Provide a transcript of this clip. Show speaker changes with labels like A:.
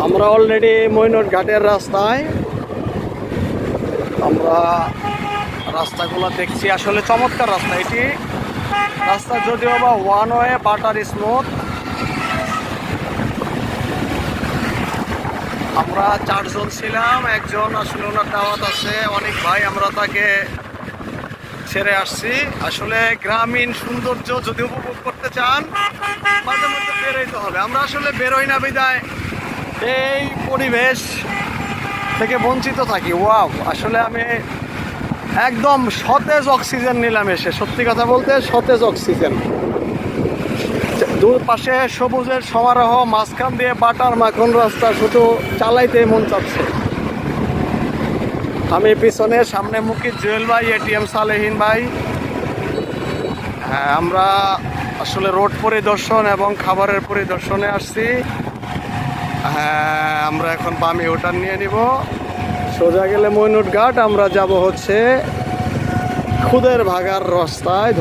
A: আমরা অলরেডি মইনট ঘাটের রাস্তায়। আমরা রাস্তাগুলো দেখছি, আসলে চমৎকার রাস্তা এটি। রাস্তা যদিও বা ওয়ান ওয়ে বাটার স্মুথ। আমরা 4 জন ছিলাম, একজন আসলে ওনার দাওয়াত আছে, অনেক ভাই, আমরা তাকে ছেড়ে আসছি। আসলে গ্রামীণ সৌন্দর্য যদি উপভোগ করতে চান মাঝে মধ্যে বেরোইতে হবে। আমরা আসলে বেরোই না বিদায় এই পরিবেশ থেকে বঞ্চিত থাকি। ওয়াও, আসলে আমি একদম সতেজ অক্সিজেন নিলাম এসে, সত্যি কথা বলতে সতেজ অক্সিজেন। দুপাশে সবুজের সমারোহ, মাঝখান দিয়ে বাটার মাখন রাস্তা, শুধু চালাইতে মন চাচ্ছে। আমি পিছনে, সামনে মুকিত জুয়েল ভাই, এটিএম সালেহীন ভাই। হ্যাঁ, আমরা আসলে রোড পরিদর্শন এবং খাবারের পরিদর্শনে আসছি। হ্যাঁ, আমরা এখন বামে ওটার নিয়ে নিব, সোজা গেলে মইনট ঘাট। আমরা যাব হচ্ছে খুদের ভাগার রাস্তায়।